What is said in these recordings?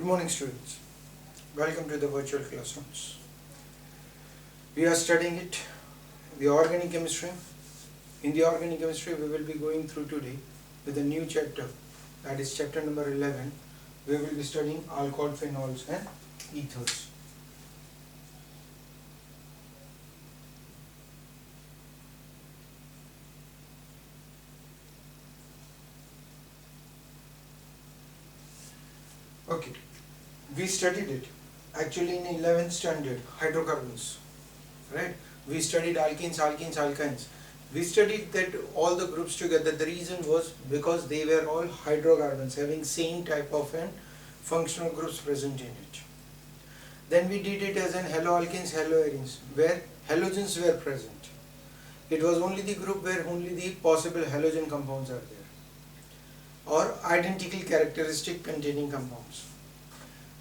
Good morning, students. Welcome to the virtual classrooms. We are studying the organic chemistry. In the organic chemistry, we will be going through today with a new chapter, that is chapter number 11. We will be studying alcohol, phenols and ethers. Okay, we studied it actually in 11th standard, hydrocarbons, right? We studied alkenes, alkynes. We studied that all the groups together. The reason was because they were all hydrocarbons having same type of an functional groups present in it. Then we did it as an haloalkenes, haloarenes, where halogens were present. It was only the group where only the possible halogen compounds are there, or identical characteristic containing compounds.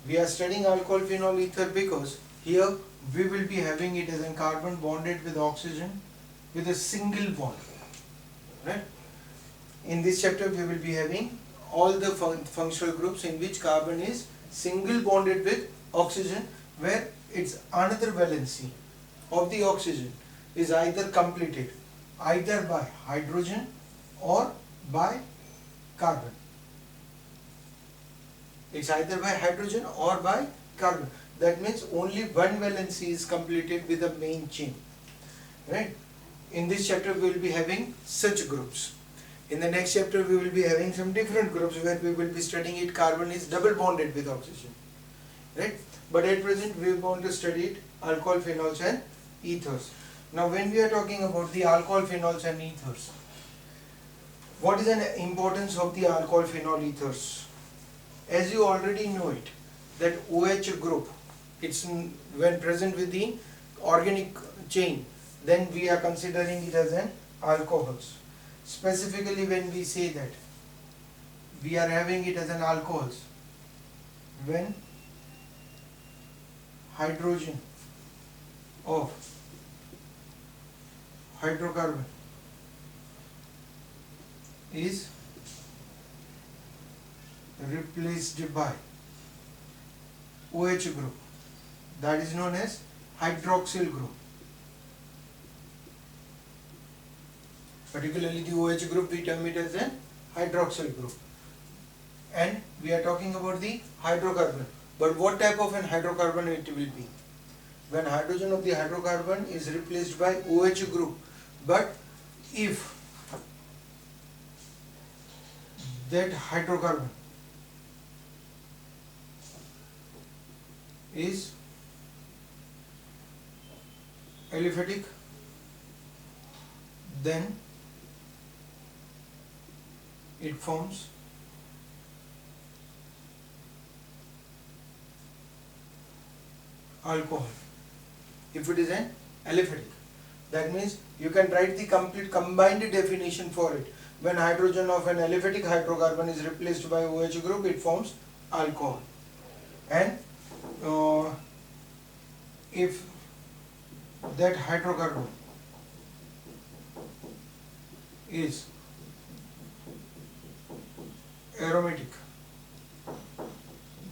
We are studying alcohol, phenol, ether because here we will be having it as a carbon bonded with oxygen with a single bond, right? In this chapter we will be having all the functional groups in which carbon is single bonded with oxygen, where its another valency of the oxygen is either completed either by hydrogen or by carbon. It's either by hydrogen or by carbon. That means only one valency is completed with the main chain, right? In this chapter we will be having such groups. In the next chapter we will be having some different groups where we will be studying it. Carbon is double bonded with oxygen, right? But at present we want to study it alcohol, phenols and ethers. Now when we are talking about the alcohol, phenols and ethers, what is the importance of the alcohol, phenol, ethers? As you already know it, that OH group, it's when present with the organic chain, then we are considering it as an alcohols. Specifically when we say that we are having it as an alcohols, when hydrogen of hydrocarbon is replaced by OH group, that is known as hydroxyl group. Particularly the OH group, we term it as a hydroxyl group. And we are talking about the hydrocarbon. But what type of an hydrocarbon it will be? When hydrogen of the hydrocarbon is replaced by OH group. But if that hydrocarbon is aliphatic, then it forms alcohol. If it is an aliphatic, that means you can write the complete combined definition for it. When hydrogen of an aliphatic hydrocarbon is replaced by OH group, it forms alcohol. And if that hydrocarbon is aromatic,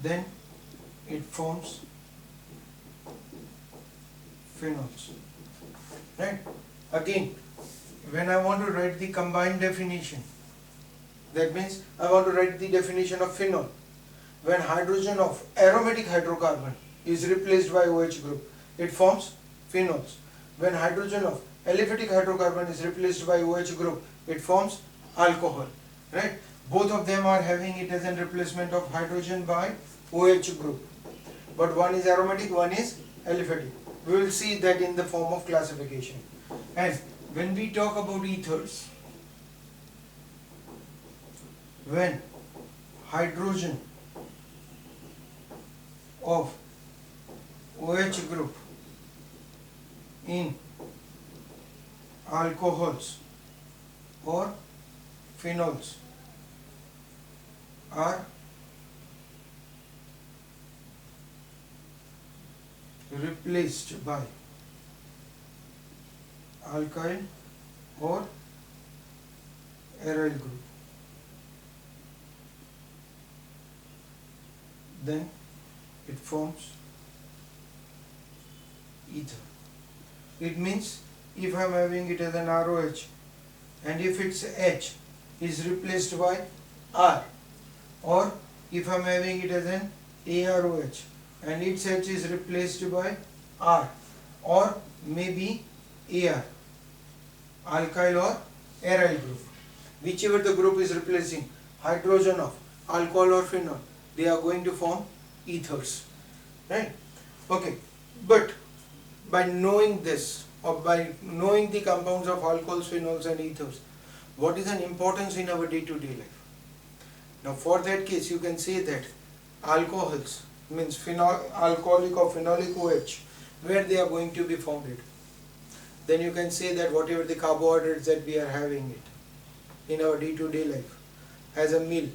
then it forms phenols, right? Again, when I want to write the combined definition, that means I want to write the definition of phenol. When hydrogen of aromatic hydrocarbon is replaced by OH group, it forms phenols. When hydrogen of aliphatic hydrocarbon is replaced by OH group, it forms alcohol, right? Both of them are having it as a replacement of hydrogen by OH group. But one is aromatic, one is aliphatic. We will see that in the form of classification. And when we talk about ethers, when hydrogen of OH group in alcohols or phenols are replaced by alkyl or aryl group, then it forms ether. It means if I am having it as an ROH and if its H is replaced by R, or if I am having it as an AROH and its H is replaced by R, or maybe AR, alkyl or aryl group, whichever the group is replacing hydrogen of alcohol or phenol, they are going to form ethers, right? Okay, but by knowing this, or by knowing the compounds of alcohols, phenols and ethers, what is an importance in our day-to-day life? Now for that case you can say that alcohols means alcoholic or phenolic OH, where they are going to be founded. Then you can say that whatever the carbohydrates that we are having it in our day-to-day life, as a meal,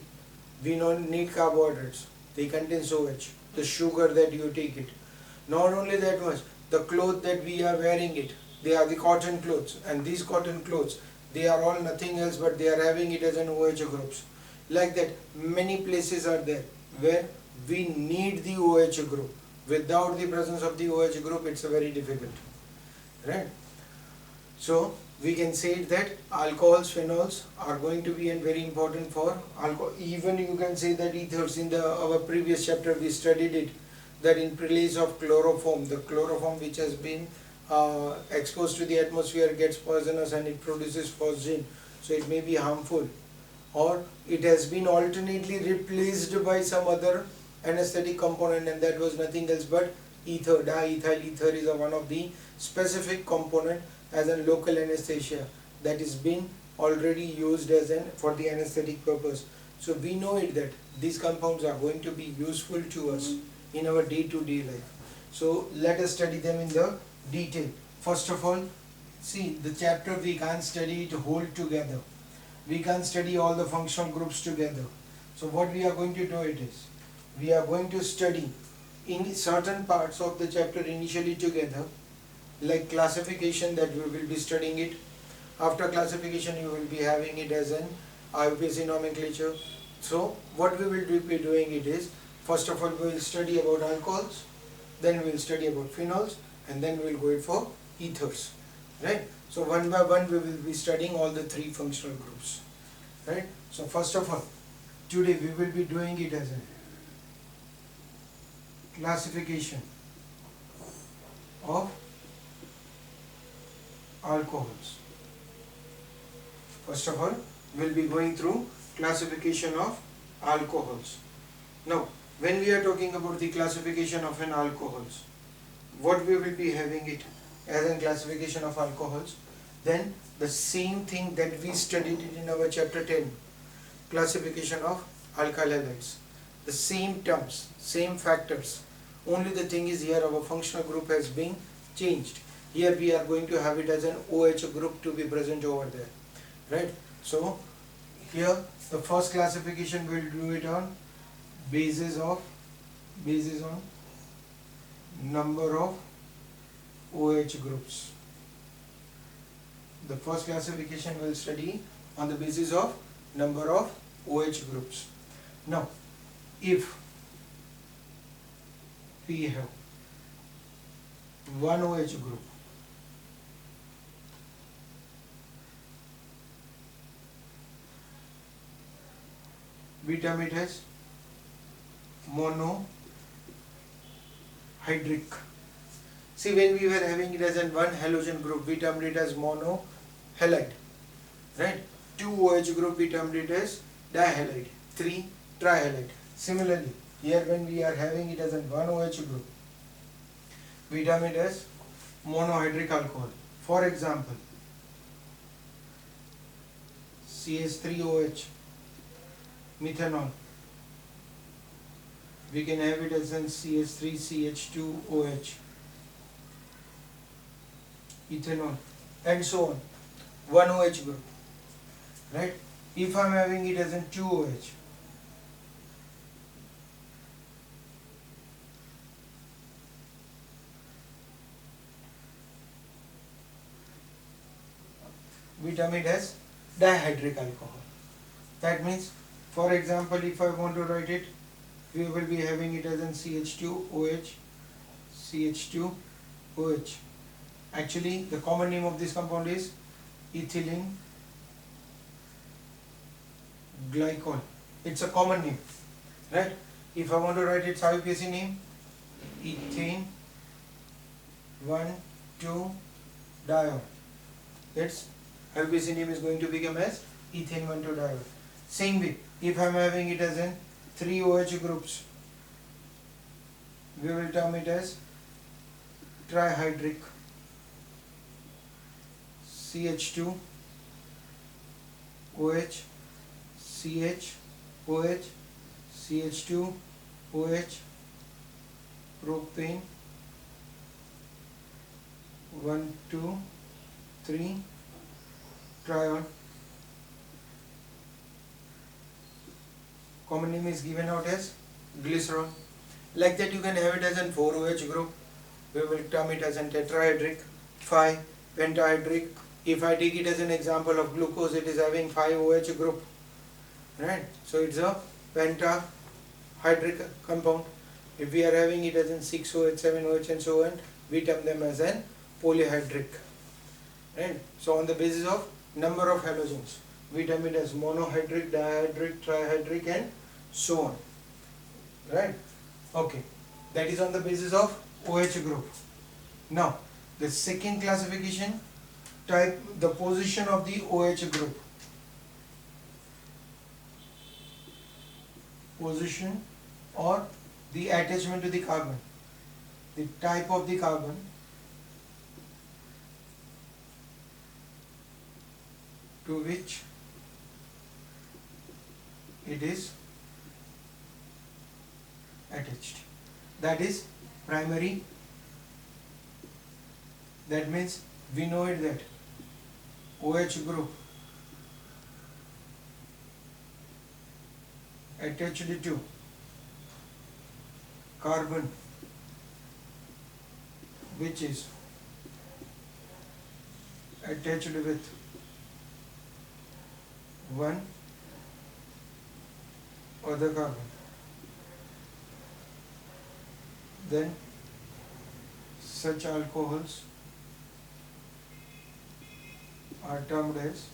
we don't need carbohydrates, they contain OH, the sugar that you take it. Not only that much, the clothes that we are wearing it, they are the cotton clothes, and these cotton clothes, they are all nothing else but they are having it as an OH groups. Like that, many places are there where we need the OH group. Without the presence of the OH group, it's very difficult, right? So we can say that alcohols, phenols are going to be very important for alcohol. Even you can say that ethers, in our previous chapter we studied it, that in place of chloroform, the chloroform which has been exposed to the atmosphere gets poisonous and it produces phosgene, so it may be harmful, or it has been alternately replaced by some other anesthetic component, and that was nothing else but ether. Diethyl ether is one of the specific component as a local anesthesia that is been already used as for the anesthetic purpose. So we know it that these compounds are going to be useful to us in our day-to-day life. So let us study them in the detail. First of all, see, the chapter we can't study it whole together. We can't study all the functional groups together. So what we are going to do it is, we are going to study in certain parts of the chapter initially together, like classification, that we will be studying it. After classification you will be having it as an IUPAC nomenclature. So what we will be doing it is, first of all we will study about alcohols, then we will study about phenols, and then we will go for ethers, right? So one by one we will be studying all the three functional groups, right? So first of all, today we will be doing it as a classification of alcohols. First of all, we will be going through classification of alcohols. Now, when we are talking about the classification of an alcohols, what we will be having it as a classification of alcohols, then the same thing that we studied it in our chapter 10, classification of alkyl halides. The same terms, same factors, only the thing is here our functional group has been changed. Here we are going to have it as an OH group to be present over there, right? So here the first classification we will do it on basis on number of OH groups. The first classification we will study on the basis of number of OH groups. Now, if we have one OH group, we term it as monohydric. See, when we were having it as one halogen group, we termed it as monohalide, right? Two OH group, we termed it as dihalide. Three, trihalide. Similarly, here when we are having it as one OH group, we term it as monohydric alcohol. For example, CH3OH, methanol. We can have it as CH3CH2OH, ethanol, and so on. One OH group, right? If I am having it as two OH, we term it as dihydric alcohol. That means, for example, if I want to write it, we will be having it as an CH2OH, CH2OH. Actually, the common name of this compound is ethylene glycol. It's a common name, right? If I want to write its IUPAC name, ethane 1,2-diol. Its IUPAC name is going to become as ethane 1,2-diol. Same way, if I am having it as in 3 OH groups, we will term it as trihydric CH2 OH CH OH CH2 OH propane 1 2 3 triol. Common name is given out as glycerol. Like that you can have it as an 4 OH group. We will term it as an tetrahydric 5 pentahydric. If I take it as an example of glucose, it is having 5 OH group, right? So it's a pentahydric compound. If we are having it as in 6 OH, 7 OH and so on, we term them as an polyhydric, right? So on the basis of number of halogens, we term it as monohydric, dihydric, trihydric and so on, right? Okay, that is on the basis of OH group. Now the second classification, type the position of the OH group. Position or the attachment to the carbon, the type of the carbon, to which it is attached. That is primary. That means we know it that OH group attached to carbon which is attached with one other carbon, then such alcohols are termed as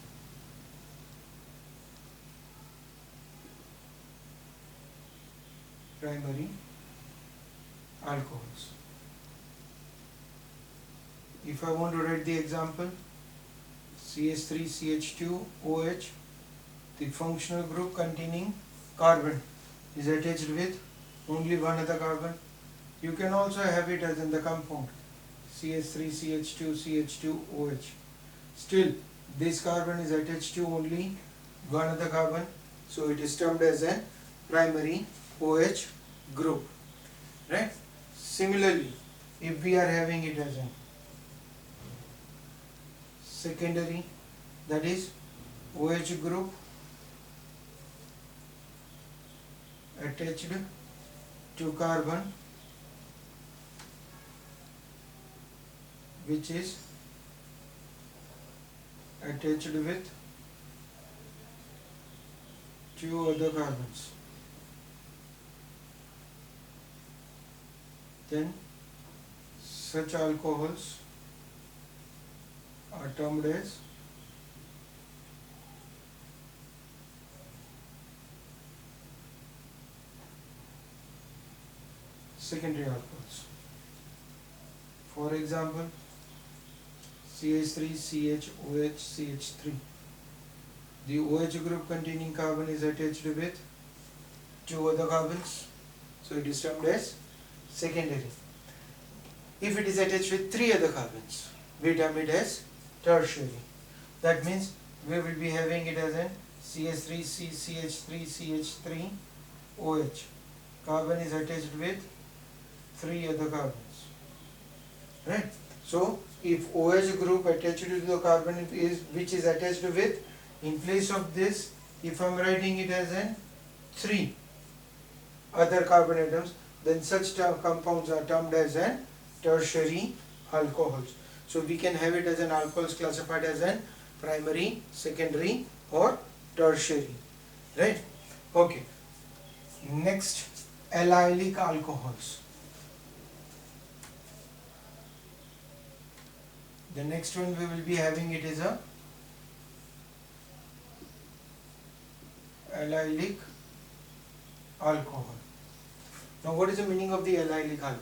primary alcohols. If I want to write the example, CH3CH2OH, the functional group containing carbon is attached with only one other carbon. You can also have it as in the compound CH3CH2CH2OH. Still, this carbon is attached to only one other carbon, so it is termed as a primary OH group, right? Similarly, if we are having it as a secondary, that is OH group attached to carbon which is attached with two other carbons, then such alcohols are termed as secondary alcohols. For example, CH3CHOH-CH3. The OH group containing carbon is attached with two other carbons, so it is termed as secondary. If it is attached with three other carbons, we term it as tertiary. That means we will be having it as an CH3CH3CH3OH. Carbon is attached with three other carbons, right? So if OH group attached to the carbon is which is attached with, in place of this, if I am writing it as an 3 other carbon atoms, then such compounds are termed as an tertiary alcohols. So we can have it as an alcohols classified as an primary, secondary or tertiary, right? Okay, next allylic alcohols. The next one we will be having it is a allylic alcohol. Now what is the meaning of the allylic alcohol?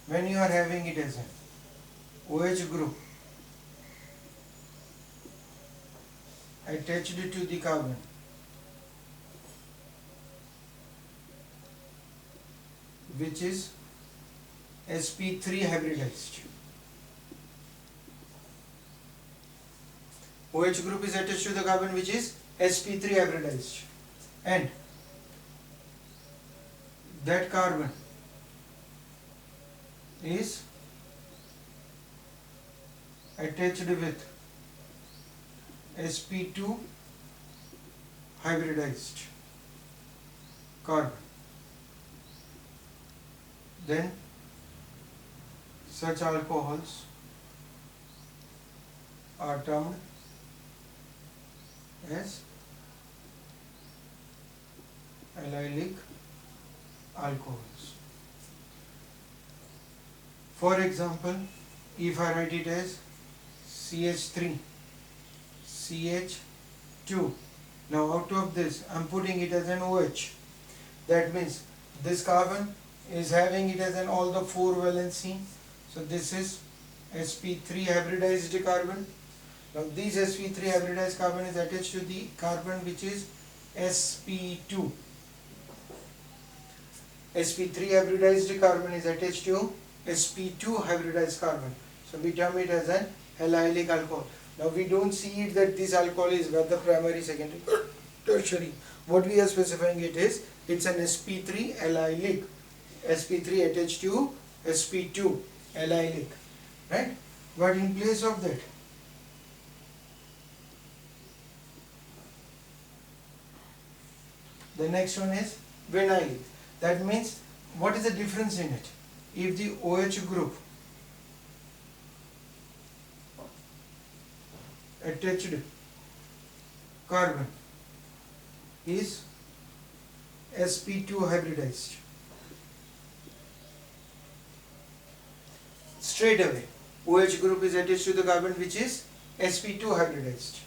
When you are having it as an OH group attached to the carbon, which is sp3 hybridized. OH group is attached to the carbon which is sp3 hybridized, and that carbon is attached with sp2 hybridized carbon. Then such alcohols are termed as allylic alcohols. For example, if I write it as CH3, CH2, now out of this I am putting it as an OH. That means this carbon is having it as an all the 4 valency. So this is sp3 hybridized carbon. Now this sp3 hybridized carbon is attached to the carbon which is sp2. sp3 hybridized carbon is attached to sp2 hybridized carbon. So we term it as an allylic alcohol. Now we don't see it that this alcohol is whether primary, secondary, tertiary. What we are specifying it is, it's an sp3 allylic. sp3 attached to sp2 allylic, right? But in place of that, the next one is vinylic. That means, what is the difference in it? If the OH group attached carbon is sp2 hybridized, straight away OH group is attached to the carbon which is sp2 hybridized.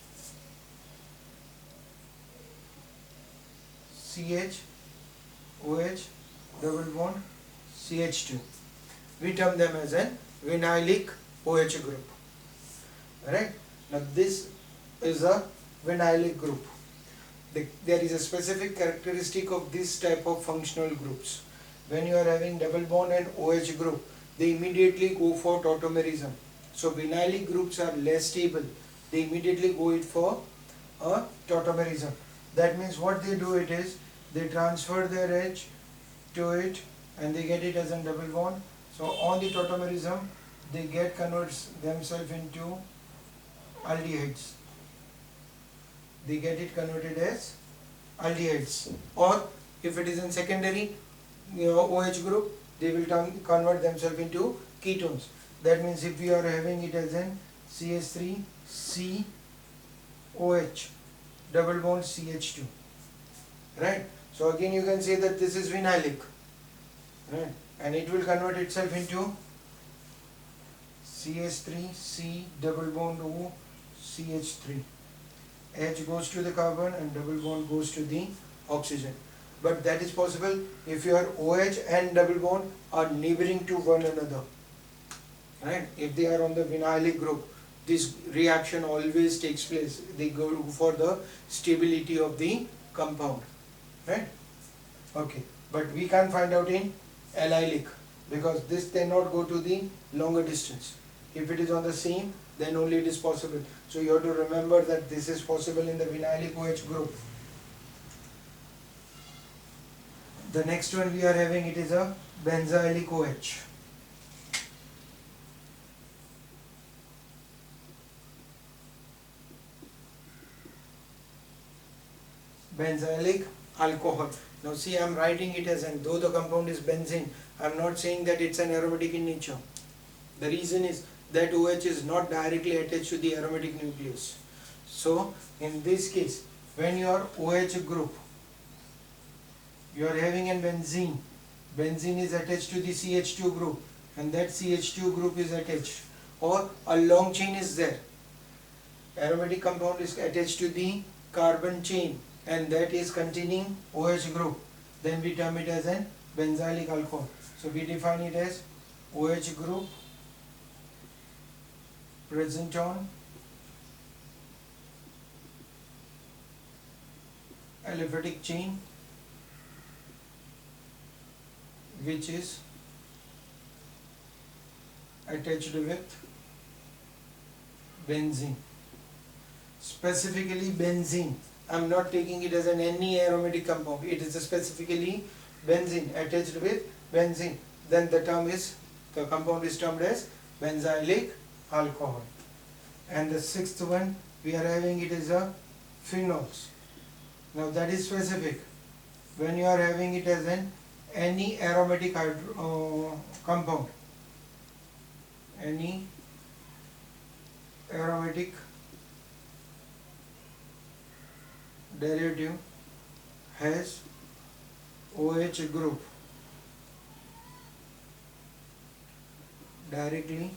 CH, OH, double bond, CH2. We term them as an vinylic OH group. Right? Now this is a vinylic group. There is a specific characteristic of this type of functional groups. When you are having double bond and OH group, they immediately go for tautomerism. So vinylic groups are less stable. They immediately go it for a tautomerism. That means what they do it is, they transfer their edge to it and they get it as a double bond. So on the tautomerism, they get converts themselves into aldehydes. They get it converted as aldehydes. Or if it is in secondary OH group, they will convert themselves into ketones. That means if we are having it as an CH3 COH double bond CH2, right? So again you can say that this is vinylic, right? And it will convert itself into CH3 C double bond O CH3. H goes to the carbon and double bond goes to the oxygen. But that is possible if your OH and double bond are neighboring to one another, right? If they are on the vinylic group, this reaction always takes place. They go for the stability of the compound, right? Okay, but we can't find out in allylic because this cannot go to the longer distance. If it is on the same, then only it is possible. So you have to remember that this is possible in the vinylic OH group. The next one we are having, it is a benzylic OH. Benzylic alcohol. Now see, I am writing it as, and though the compound is benzene, I am not saying that it's an aromatic in nature. The reason is that OH is not directly attached to the aromatic nucleus. So in this case, when your OH group You are having an benzene. Benzene is attached to the CH2 group, and that CH2 group is attached, or a long chain is there. Aromatic compound is attached to the carbon chain, and that is containing OH group. Then we term it as an benzylic alcohol. So we define it as OH group present on aliphatic chain, which is attached with benzene. Specifically benzene. I am not taking it as any aromatic compound. It is specifically benzene, attached with benzene. Then the compound is termed as benzylic alcohol. And the sixth one we are having it is a phenols. Now that is specific. When you are having it as any aromatic compound, any aromatic derivative has OH group directly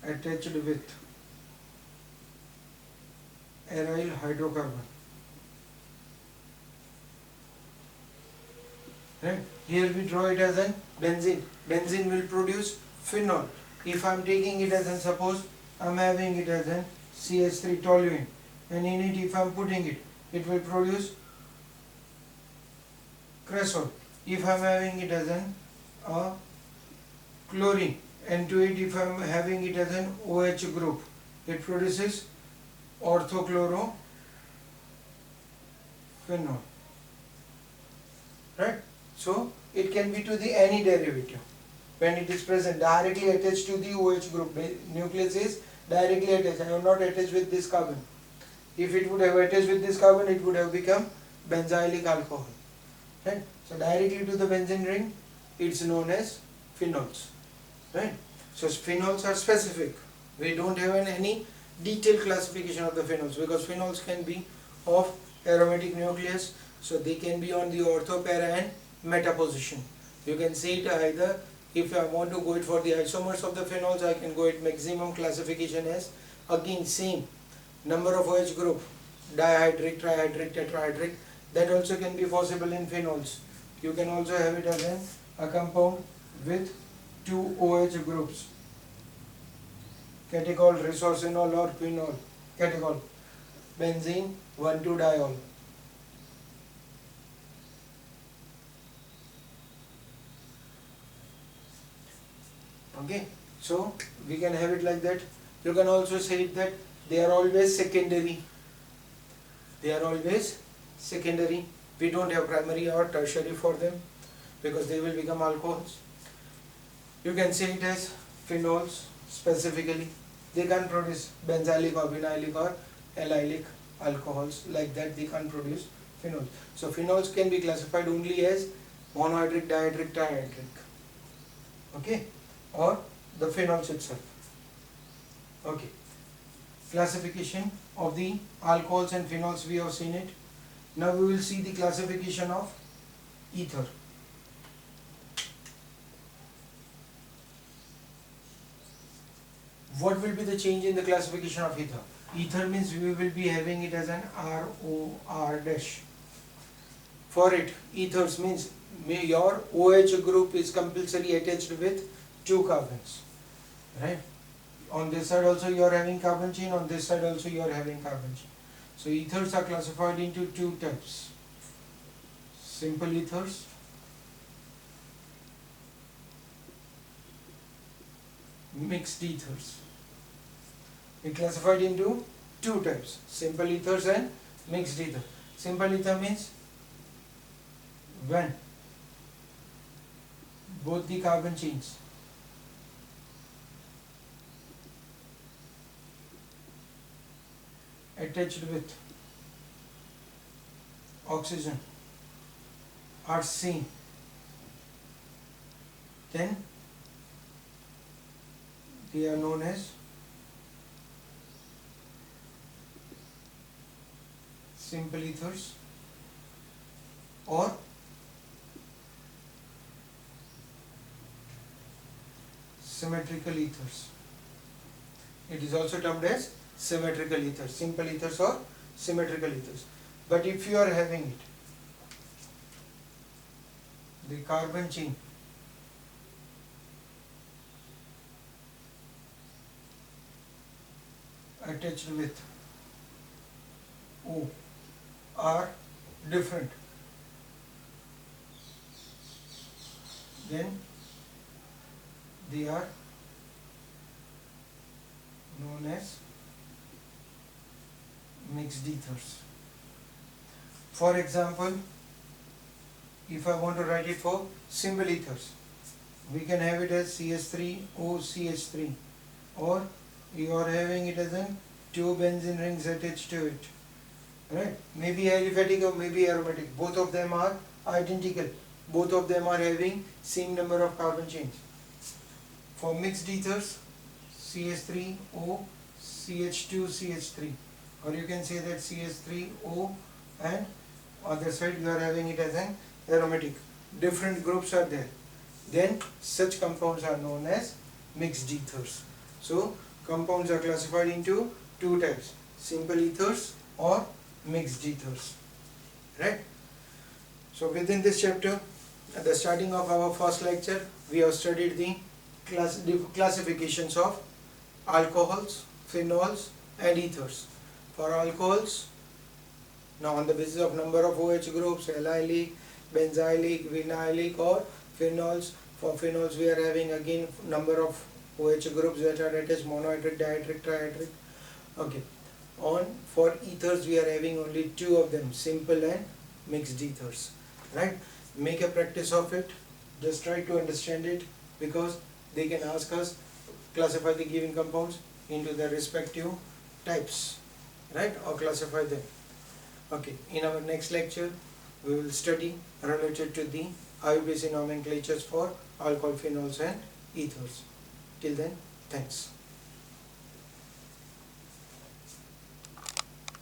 attached with aryl hydrocarbon. Right? Here we draw it as an benzene. Benzene will produce phenol. If I am taking it as suppose I am having it as an CH3 toluene, and in it if I am putting it, it will produce cresol. If I am having it as a chlorine, and to it if I am having it as an OH group, it produces orthochlorophenol. Right? So it can be to the any derivative when it is present directly attached to the OH group. Nucleus is directly attached. I have not attached with this carbon. If it would have attached with this carbon, it would have become benzylic alcohol. Right? So directly to the benzene ring, it's known as phenols. Right? So phenols are specific. We don't have any detailed classification of the phenols, because phenols can be of aromatic nucleus, so they can be on the ortho, para and meta position. You can say it either, if I want to go it for the isomers of the phenols, I can go it maximum classification as again same number of OH group, dihydric, trihydric, tetrahydric. That also can be possible in phenols. You can also have it as a compound with two OH groups, catechol, resorcinol or quinol. Catechol, benzene 1,2-diol. Okay, so we can have it like that. You can also say it that they are always secondary. They are always secondary. We don't have primary or tertiary for them, because they will become alcohols. You can say it as phenols specifically. They can't produce benzylic or vinylic or allylic alcohols. Like that they can't produce phenols. So phenols can be classified only as monohydric, dihydric, trihydric. Okay, or the phenols itself. Okay, classification of the alcohols and phenols, we have seen it. Now we will see the classification of ether. What will be the change in the classification of ether? Ether means we will be having it as an ROR dash. For it, ethers means your OH group is compulsory attached with two carbons. Right? On this side also you are having carbon chain, on this side also you are having carbon chain. So ethers are classified into two types: simple ethers mixed ethers. We classified into two types: simple ethers and mixed ether. Simple ether means when both the carbon chains attached with oxygen are seen, then they are known as simple ethers. or symmetrical ethers. It is also termed as symmetrical ethers, simple ethers or symmetrical ethers. But if you are having it, the carbon chain attached with O are different, then they are known as mixed ethers. For example, if I want to write it for simple ethers, we can have it as CH3OCH3, or you are having it as in two benzene rings attached to it, right? Maybe aliphatic or maybe aromatic, both of them are identical, both of them are having same number of carbon chains. For mixed ethers, CH3O, CH2, CH3, or you can say that CH3O and other side you are having it as an aromatic, different groups are there, then such compounds are known as mixed ethers. So compounds are classified into two types, simple ethers or mixed ethers, right? So within this chapter, at the starting of our first lecture, we have studied the classifications of alcohols, phenols and ethers. For alcohols, now on the basis of number of OH groups, allylic, benzylic, vinylic or phenols. For phenols we are having again number of OH groups that are attached, monohydric, dihydric, trihydric. Okay. For ethers we are having only two of them, simple and mixed ethers, right? Make a practice of it, just try to understand it, because they can ask us classify the given compounds into their respective types, right, or classify them. Okay, in our next lecture we will study related to the IUPAC nomenclatures for alcohol, phenols and ethers. Till then, thanks.